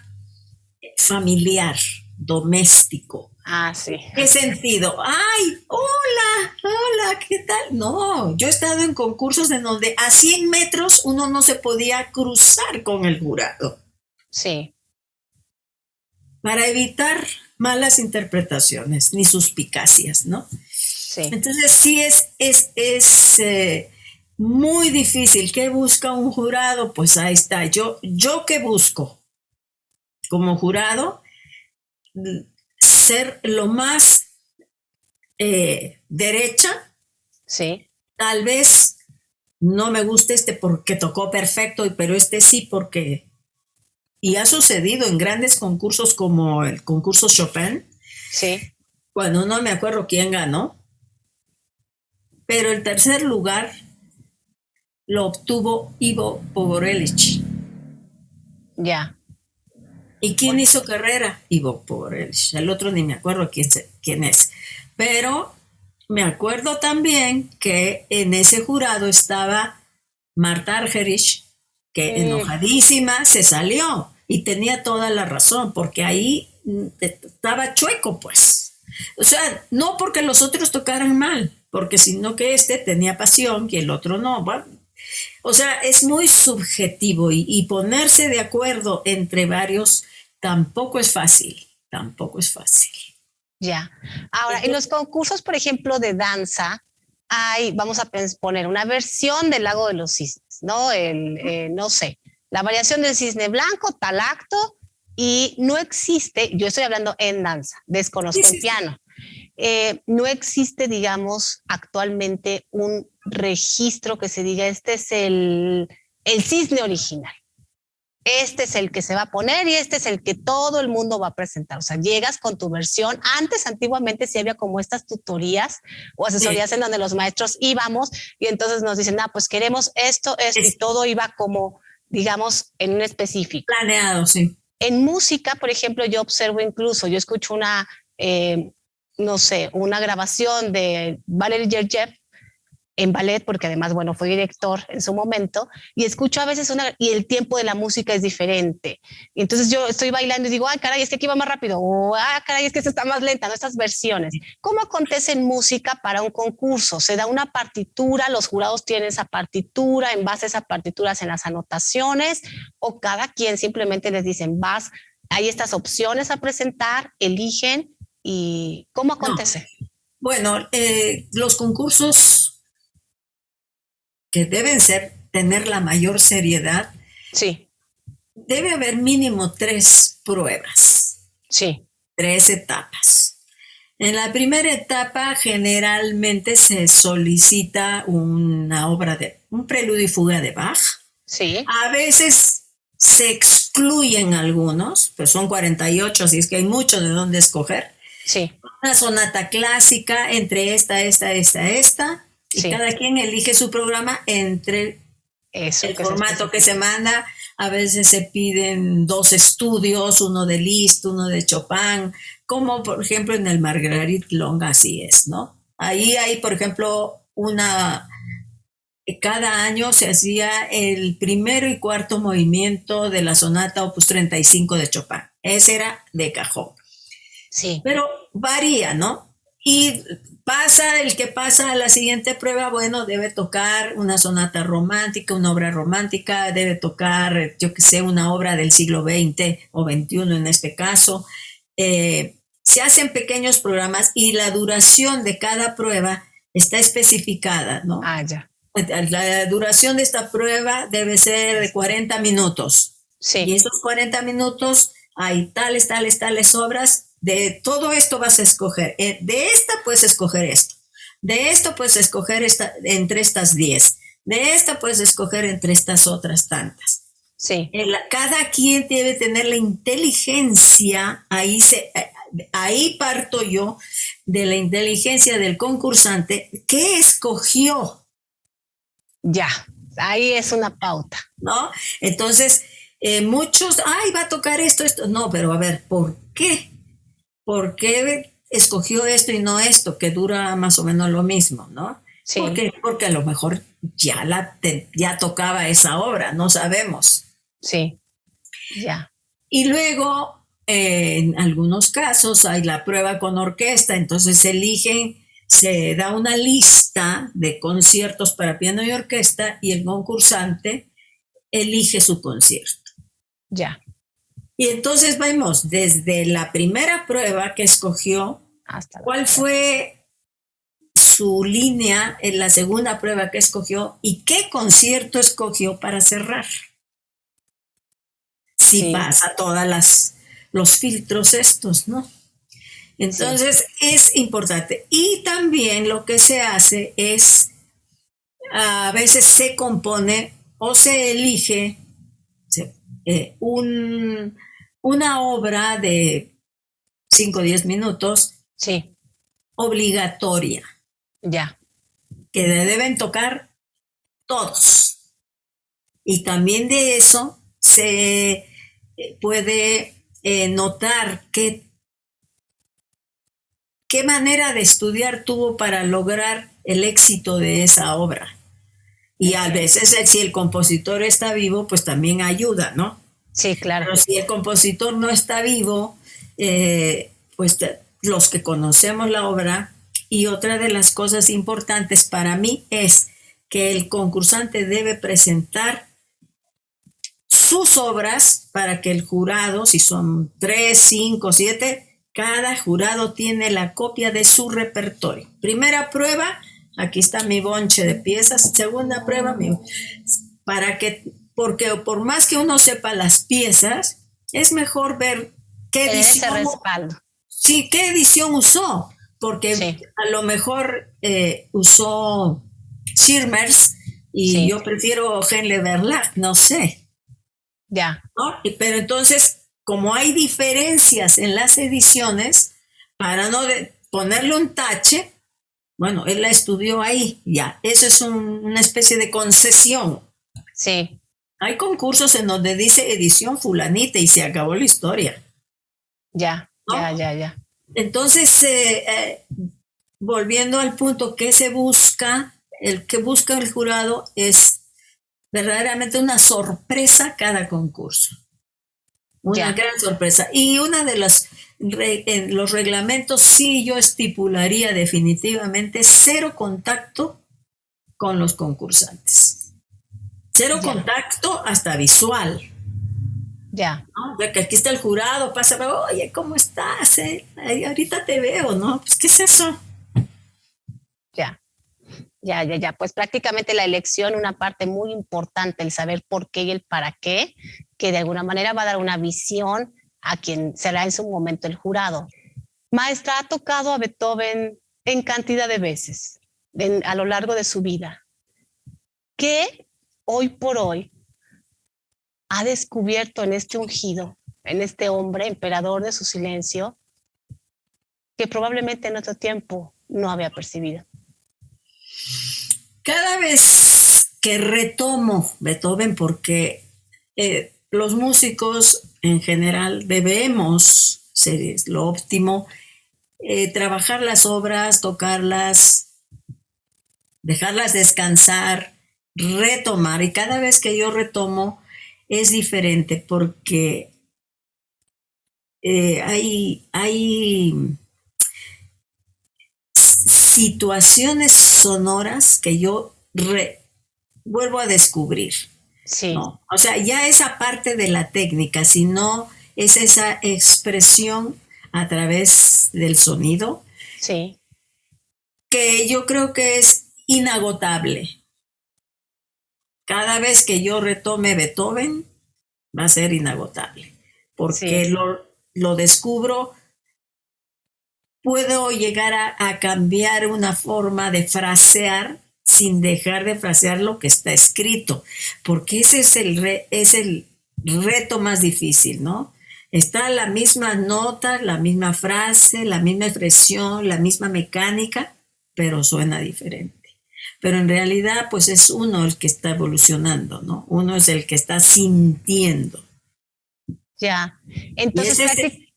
[SPEAKER 2] familiar, doméstico.
[SPEAKER 1] Sí.
[SPEAKER 2] ¿Qué sentido? ¡Ay! ¡Hola! ¡Hola! ¿Qué tal? No, yo he estado en concursos en donde a 100 metros uno no se podía cruzar con el jurado
[SPEAKER 1] Sí.
[SPEAKER 2] para evitar malas interpretaciones ni suspicacias, ¿no?
[SPEAKER 1] Sí.
[SPEAKER 2] Entonces sí es muy difícil. ¿Qué busca un jurado? Pues ahí está. Yo ¿qué busco? Como jurado, ser lo más derecha.
[SPEAKER 1] Sí.
[SPEAKER 2] Tal vez no me guste este porque tocó perfecto, pero este sí porque... Y ha sucedido en grandes concursos como el concurso Chopin.
[SPEAKER 1] Sí.
[SPEAKER 2] Bueno, no me acuerdo quién ganó, pero el tercer lugar lo obtuvo Ivo Pogorelic.
[SPEAKER 1] Ya.
[SPEAKER 2] ¿Y quién hizo carrera? Ivo Pogorelic. El otro ni me acuerdo quién es. Pero me acuerdo también que en ese jurado estaba Marta Argerich, que enojadísima se salió y tenía toda la razón, porque ahí estaba chueco, pues. O sea, no porque los otros tocaran mal, porque sino que este tenía pasión y el otro no. Bueno, o sea, es muy subjetivo y ponerse de acuerdo entre varios tampoco es fácil, tampoco es fácil.
[SPEAKER 1] Ya. Ahora, en los concursos, por ejemplo, de danza, hay, vamos a poner una versión del Lago de los Cisnes, ¿no? No sé, la variación del cisne blanco, tal acto, y no existe, yo estoy hablando en danza, desconozco el piano. No existe, digamos, actualmente un registro que se diga, este es el cisne original. Este es el que se va a poner y este es el que todo el mundo va a presentar. O sea, llegas con tu versión. Antes, antiguamente, sí había como estas tutorías o asesorías en donde los maestros íbamos y entonces nos dicen, pues queremos esto, y todo iba como, digamos, en un específico.
[SPEAKER 2] Planeado, sí.
[SPEAKER 1] En música, por ejemplo, yo observo incluso, yo escucho una, no sé, una grabación de Valery Gergiev en ballet, porque además, bueno, fue director en su momento, y escucho a veces y el tiempo de la música es diferente. Y entonces yo estoy bailando y digo, ay, caray, es que aquí va más rápido, o caray, es que esta está más lenta, ¿no? Estas versiones. ¿Cómo acontece en música para un concurso? ¿Se da una partitura, los jurados tienen esa partitura, en base a esa partitura hacen las anotaciones, o cada quien simplemente les dicen, hay estas opciones a presentar, eligen, y cómo acontece?
[SPEAKER 2] No. Bueno, los concursos que deben tener la mayor seriedad,
[SPEAKER 1] sí,
[SPEAKER 2] debe haber mínimo 3 pruebas,
[SPEAKER 1] sí,
[SPEAKER 2] 3 etapas. En la primera etapa generalmente se solicita una obra un preludio y fuga de Bach.
[SPEAKER 1] sí.
[SPEAKER 2] A veces se excluyen algunos, pues son 48, así es que hay mucho de dónde escoger.
[SPEAKER 1] Sí.
[SPEAKER 2] Una sonata clásica entre esta, y sí. Cada quien elige su programa entre
[SPEAKER 1] eso,
[SPEAKER 2] el formato que se manda. A veces se piden 2 estudios, uno de Liszt, uno de Chopin, como por ejemplo en el Marguerite Long así es, ¿no? Ahí hay, por ejemplo, cada año se hacía el primero y cuarto movimiento de la sonata opus 35 de Chopin. Ese era de cajón.
[SPEAKER 1] Sí.
[SPEAKER 2] Pero varía, ¿no? Y el que pasa a la siguiente prueba, bueno, debe tocar una sonata romántica, una obra romántica, debe tocar, yo qué sé, una obra del siglo XX o XXI en este caso. Se hacen pequeños programas y la duración de cada prueba está especificada, ¿no?
[SPEAKER 1] Ya.
[SPEAKER 2] La duración de esta prueba debe ser de 40 minutos.
[SPEAKER 1] Sí.
[SPEAKER 2] Y esos 40 minutos hay tales obras. De todo esto vas a escoger. De esta puedes escoger esto. De esto puedes escoger entre estas 10. De esta puedes escoger entre estas otras tantas.
[SPEAKER 1] Sí.
[SPEAKER 2] Cada quien debe tener la inteligencia. Ahí parto yo de la inteligencia del concursante. ¿Qué escogió?
[SPEAKER 1] Ya, ahí es una pauta.
[SPEAKER 2] ¿No? Entonces, muchos, va a tocar esto. No, pero a ver, ¿por qué? ¿Por qué escogió esto y no esto, que dura más o menos lo mismo, ¿no?
[SPEAKER 1] Sí.
[SPEAKER 2] Porque a lo mejor ya tocaba esa obra, no sabemos.
[SPEAKER 1] Sí, ya.
[SPEAKER 2] Y luego, en algunos casos, hay la prueba con orquesta, entonces se da una lista de conciertos para piano y orquesta y el concursante elige su concierto.
[SPEAKER 1] Ya.
[SPEAKER 2] Y entonces vemos desde la primera prueba que escogió, hasta cuál fue su línea en la segunda prueba que escogió y qué concierto escogió para cerrar. Si pasa todas los filtros estos, ¿no?
[SPEAKER 1] Sí,
[SPEAKER 2] Entonces es importante. Y también lo que se hace es, a veces se compone o se elige una obra de 5 o 10 minutos
[SPEAKER 1] sí,
[SPEAKER 2] obligatoria,
[SPEAKER 1] ya,
[SPEAKER 2] que deben tocar todos. Y también de eso se puede notar qué manera de estudiar tuvo para lograr el éxito de esa obra. Y a
[SPEAKER 1] ok.
[SPEAKER 2] veces si el compositor está vivo, pues también ayuda, ¿no?
[SPEAKER 1] Sí, claro.
[SPEAKER 2] Pero si el compositor no está vivo, pues los que conocemos la obra, y otra de las cosas importantes para mí es que el concursante debe presentar sus obras para que el jurado, si son 3, 5, 7, cada jurado tiene la copia de su repertorio. Primera prueba, aquí está mi bonche de piezas. Segunda prueba, porque por más que uno sepa las piezas, es mejor ver qué
[SPEAKER 1] Tener ese
[SPEAKER 2] edición,
[SPEAKER 1] respaldo.
[SPEAKER 2] sí, qué edición usó, porque
[SPEAKER 1] Sí,
[SPEAKER 2] a lo mejor usó Schirmers y
[SPEAKER 1] sí,
[SPEAKER 2] yo prefiero Henle Verlag, no sé.
[SPEAKER 1] ya,
[SPEAKER 2] ¿No? Pero entonces, como hay diferencias en las ediciones, para no ponerle un tache, bueno, él la estudió ahí, ya. Eso es una especie de concesión.
[SPEAKER 1] sí,
[SPEAKER 2] Hay concursos en donde dice edición fulanita y se acabó la historia,
[SPEAKER 1] ya, ya,
[SPEAKER 2] ¿no?
[SPEAKER 1] ya, ya.
[SPEAKER 2] Entonces, volviendo al punto que se busca, el que busca el jurado es verdaderamente una sorpresa cada concurso. Una
[SPEAKER 1] Ya,
[SPEAKER 2] gran sorpresa. Y una de en los reglamentos sí yo estipularía definitivamente cero contacto con los concursantes. Cero
[SPEAKER 1] ya,
[SPEAKER 2] contacto hasta visual.
[SPEAKER 1] ya,
[SPEAKER 2] ¿No? De que aquí está el jurado, pasa, oye, ¿cómo estás? Ay, ahorita te veo, ¿no? Pues, ¿qué es eso?
[SPEAKER 1] ya, ya, ya, ya. Pues prácticamente la elección, una parte muy importante, el saber por qué y el para qué, que de alguna manera va a dar una visión a quien será en su momento el jurado. Maestra, ha tocado a Beethoven en cantidad de veces a lo largo de su vida. ¿Qué hoy por hoy ha descubierto en este ungido, en este hombre, emperador de su silencio, que probablemente en otro tiempo no había percibido?
[SPEAKER 2] Cada vez que retomo Beethoven, porque los músicos en general debemos, ser lo óptimo, trabajar las obras, tocarlas, dejarlas descansar, retomar. Y cada vez que yo retomo es diferente porque hay situaciones sonoras que yo vuelvo a descubrir.
[SPEAKER 1] Sí,
[SPEAKER 2] ¿No? O sea, ya esa parte de la técnica, sino es esa expresión a través del sonido
[SPEAKER 1] sí,
[SPEAKER 2] que yo creo que es inagotable. Cada vez que yo retome Beethoven, va a ser inagotable, porque
[SPEAKER 1] sí,
[SPEAKER 2] lo descubro, puedo llegar a cambiar una forma de frasear sin dejar de frasear lo que está escrito, porque ese es el reto más difícil, ¿no? Está la misma nota, la misma frase, la misma expresión, la misma mecánica, pero suena diferente. Pero en realidad, pues es uno el que está evolucionando, ¿no? Uno es el que está sintiendo.
[SPEAKER 1] ya.
[SPEAKER 2] Y
[SPEAKER 1] Entonces,
[SPEAKER 2] es ese,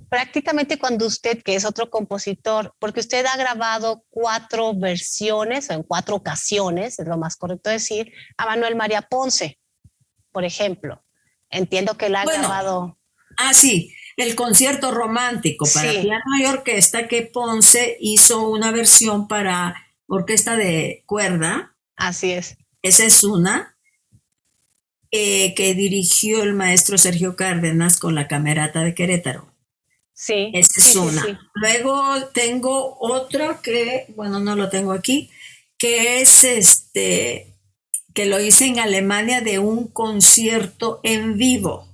[SPEAKER 1] prácticamente cuando usted, que es otro compositor, porque usted ha grabado 4 versiones o en 4 ocasiones, es lo más correcto decir, a Manuel María Ponce, por ejemplo. Entiendo que la ha
[SPEAKER 2] bueno,
[SPEAKER 1] grabado.
[SPEAKER 2] sí, el concierto romántico para
[SPEAKER 1] Sí,
[SPEAKER 2] piano y orquesta que Ponce hizo una versión para orquesta de cuerda,
[SPEAKER 1] así es.
[SPEAKER 2] esa es una, que dirigió el maestro Sergio Cárdenas con la Camerata de Querétaro.
[SPEAKER 1] Sí,
[SPEAKER 2] Esa es
[SPEAKER 1] sí, sí,
[SPEAKER 2] una.
[SPEAKER 1] sí.
[SPEAKER 2] Luego tengo otro que, bueno, no lo tengo aquí, que es que lo hice en Alemania de un concierto en vivo.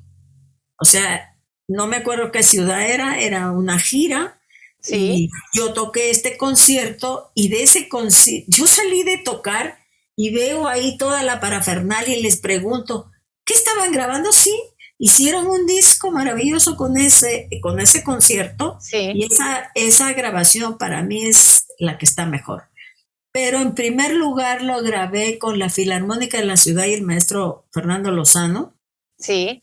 [SPEAKER 2] O sea, no me acuerdo qué ciudad era una gira
[SPEAKER 1] Sí,
[SPEAKER 2] y yo toqué este concierto y de ese concierto, yo salí de tocar y veo ahí toda la parafernalia y les pregunto, ¿qué estaban grabando? Sí, hicieron un disco maravilloso con ese concierto y
[SPEAKER 1] sí,
[SPEAKER 2] esa grabación para mí es la que está mejor. Pero en primer lugar lo grabé con la Filarmónica de la Ciudad y el maestro Fernando Lozano.
[SPEAKER 1] sí.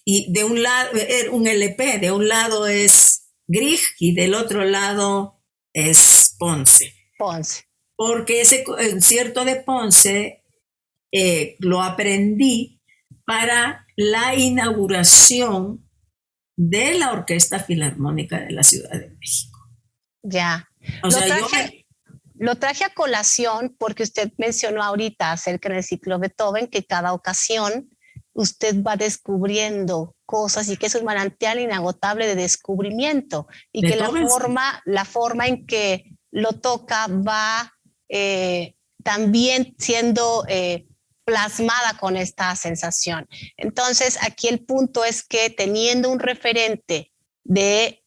[SPEAKER 2] Y de un lado, un LP, de un lado es Grieg y del otro lado es Ponce.
[SPEAKER 1] Ponce.
[SPEAKER 2] Porque ese concierto de Ponce lo aprendí para la inauguración de la Orquesta Filarmónica de la Ciudad de México.
[SPEAKER 1] Ya.
[SPEAKER 2] O
[SPEAKER 1] Lo
[SPEAKER 2] sea,
[SPEAKER 1] traje, lo traje a colación porque usted mencionó ahorita acerca del ciclo Beethoven que cada ocasión usted va descubriendo cosas y que es un manantial inagotable de descubrimiento y que
[SPEAKER 2] Beethoven,
[SPEAKER 1] la forma en que lo toca va también siendo plasmada con esta sensación. Entonces, aquí el punto es que teniendo un referente de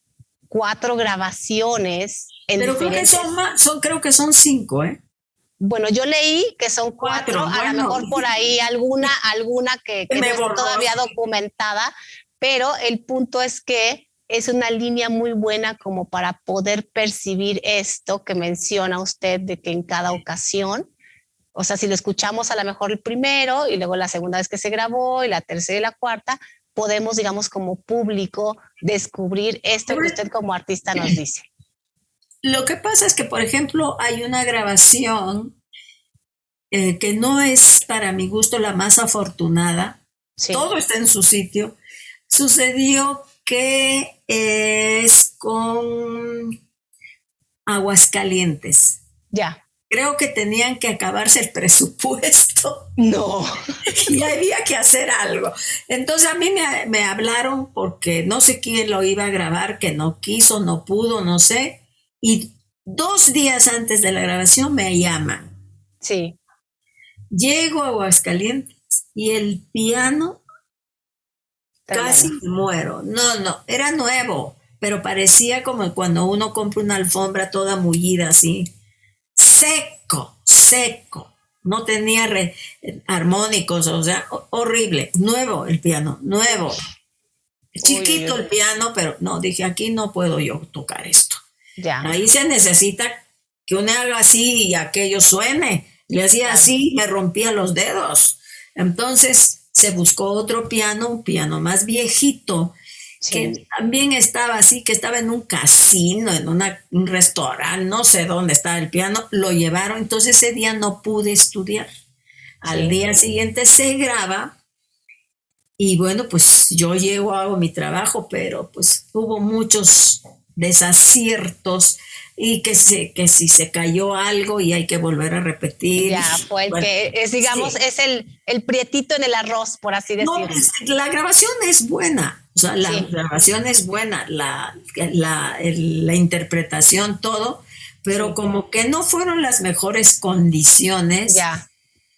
[SPEAKER 1] 4 grabaciones en
[SPEAKER 2] pero creo que
[SPEAKER 1] diferentes.
[SPEAKER 2] creo que son 5, ¿eh?
[SPEAKER 1] Bueno, yo leí que son 4,
[SPEAKER 2] 4,
[SPEAKER 1] a lo
[SPEAKER 2] bueno,
[SPEAKER 1] mejor por ahí alguna que no
[SPEAKER 2] me
[SPEAKER 1] esté
[SPEAKER 2] borró.
[SPEAKER 1] todavía documentada, pero el punto es que es una línea muy buena como para poder percibir esto que menciona usted de que en cada ocasión, o sea, si lo escuchamos a lo mejor el primero y luego la segunda vez que se grabó y la tercera y la cuarta, podemos, digamos, como público descubrir esto que usted como artista nos dice.
[SPEAKER 2] Lo que pasa es que, por ejemplo, hay una grabación que no es para mi gusto la más afortunada.
[SPEAKER 1] Sí,
[SPEAKER 2] Todo está en su sitio. Sucedió que es con Aguascalientes.
[SPEAKER 1] ya.
[SPEAKER 2] Creo que tenían que acabarse el presupuesto
[SPEAKER 1] No.
[SPEAKER 2] y había que hacer algo. Entonces a mí me hablaron porque no sé quién lo iba a grabar, que no quiso, no pudo, no sé. Y 2 días antes de la grabación me llaman.
[SPEAKER 1] Sí.
[SPEAKER 2] Llego a Aguascalientes y el piano casi
[SPEAKER 1] Tremendo.
[SPEAKER 2] me muero. No, no, era nuevo, pero parecía como cuando uno compra una alfombra toda mullida así. Seco, seco. No tenía armónicos, o sea, horrible. Nuevo el piano, nuevo.
[SPEAKER 1] Uy, uy,
[SPEAKER 2] Chiquito
[SPEAKER 1] uy.
[SPEAKER 2] el piano, pero no, dije, aquí no puedo yo tocar esto.
[SPEAKER 1] Ya,
[SPEAKER 2] Ahí se necesita que uno haga así y aquello suene. Le hacía
[SPEAKER 1] claro.
[SPEAKER 2] así, me rompía los dedos. Entonces se buscó otro piano, un piano más viejito,
[SPEAKER 1] Sí.
[SPEAKER 2] que también estaba así, que estaba en un casino, en un restaurante, no sé dónde estaba el piano, lo llevaron, entonces ese día no pude estudiar. Al
[SPEAKER 1] Sí.
[SPEAKER 2] día siguiente se graba y bueno, pues yo llego, hago mi trabajo, pero pues hubo muchos desaciertos y que si se cayó algo y hay que volver a repetir.
[SPEAKER 1] Ya, fue el
[SPEAKER 2] Bueno,
[SPEAKER 1] que es, digamos,
[SPEAKER 2] sí.
[SPEAKER 1] es el prietito en el arroz, por así
[SPEAKER 2] No,
[SPEAKER 1] decirlo.
[SPEAKER 2] la grabación es buena, o sea, la
[SPEAKER 1] Sí,
[SPEAKER 2] grabación es buena, la interpretación, todo, pero
[SPEAKER 1] sí.
[SPEAKER 2] como que no fueron las mejores condiciones,
[SPEAKER 1] Ya,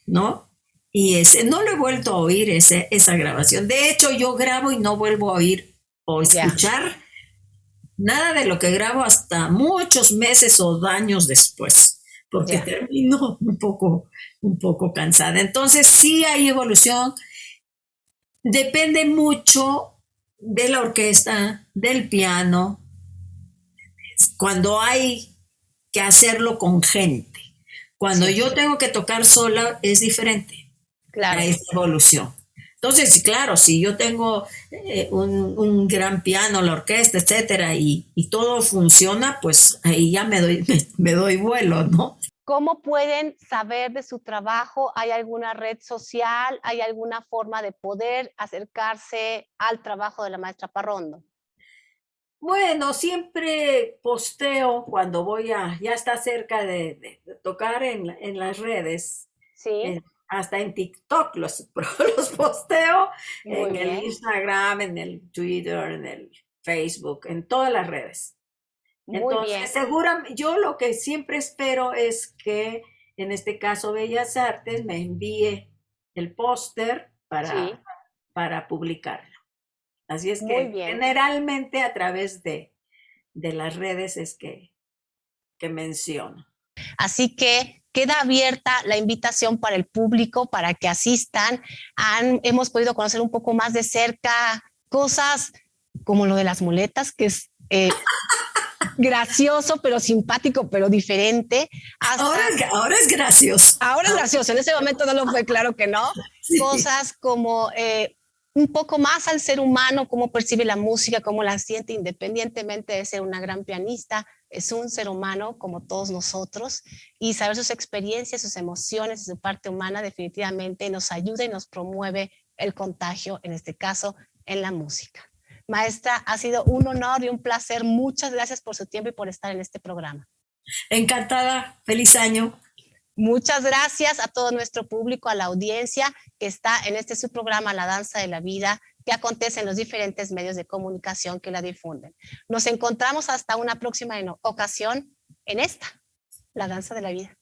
[SPEAKER 2] ¿no? Y no lo he vuelto a oír esa grabación. De hecho, yo grabo y no vuelvo a oír o
[SPEAKER 1] ya,
[SPEAKER 2] escuchar nada de lo que grabo hasta muchos meses o años después, porque
[SPEAKER 1] ya.
[SPEAKER 2] termino un poco cansada. Entonces, sí hay evolución. Depende mucho de la orquesta, del piano, cuando hay que hacerlo con gente. Cuando
[SPEAKER 1] Sí,
[SPEAKER 2] yo tengo que tocar sola es diferente a
[SPEAKER 1] claro.
[SPEAKER 2] esa evolución. Entonces, claro, si yo tengo un gran piano, la orquesta, etcétera, y todo funciona, pues ahí ya me doy vuelo, ¿no?
[SPEAKER 1] ¿Cómo pueden saber de su trabajo? ¿Hay alguna red social? ¿Hay alguna forma de poder acercarse al trabajo de la maestra Parrondo?
[SPEAKER 2] Bueno, siempre posteo cuando ya está cerca de tocar en las redes,
[SPEAKER 1] Sí,
[SPEAKER 2] hasta en TikTok los posteo,
[SPEAKER 1] muy
[SPEAKER 2] en el
[SPEAKER 1] bien,
[SPEAKER 2] Instagram, en el Twitter, en el Facebook, en todas las redes.
[SPEAKER 1] muy
[SPEAKER 2] Entonces,
[SPEAKER 1] bien.
[SPEAKER 2] yo lo que siempre espero es que, en este caso, Bellas Artes me envíe el póster
[SPEAKER 1] Sí.
[SPEAKER 2] para publicarlo. Así es
[SPEAKER 1] Muy
[SPEAKER 2] que
[SPEAKER 1] bien.
[SPEAKER 2] generalmente a través de las redes es que menciono.
[SPEAKER 1] Así que queda abierta la invitación para el público para que asistan. Hemos podido conocer un poco más de cerca cosas como lo de las muletas, que es gracioso, pero simpático, pero diferente.
[SPEAKER 2] Ahora es gracioso.
[SPEAKER 1] Ahora es gracioso, en ese momento no lo fue, claro que no.
[SPEAKER 2] Sí.
[SPEAKER 1] Cosas como un poco más al ser humano, cómo percibe la música, cómo la siente, independientemente de ser una gran pianista, es un ser humano como todos nosotros, y saber sus experiencias, sus emociones, su parte humana definitivamente nos ayuda y nos promueve el contagio, en este caso, en la música. Maestra, ha sido un honor y un placer. Muchas gracias por su tiempo y por estar en este programa.
[SPEAKER 2] Encantada, feliz año.
[SPEAKER 1] Muchas gracias a todo nuestro público, a la audiencia que está en este subprograma La Danza de la Vida, que acontece en los diferentes medios de comunicación que la difunden. Nos encontramos hasta una próxima ocasión en esta, La Danza de la Vida.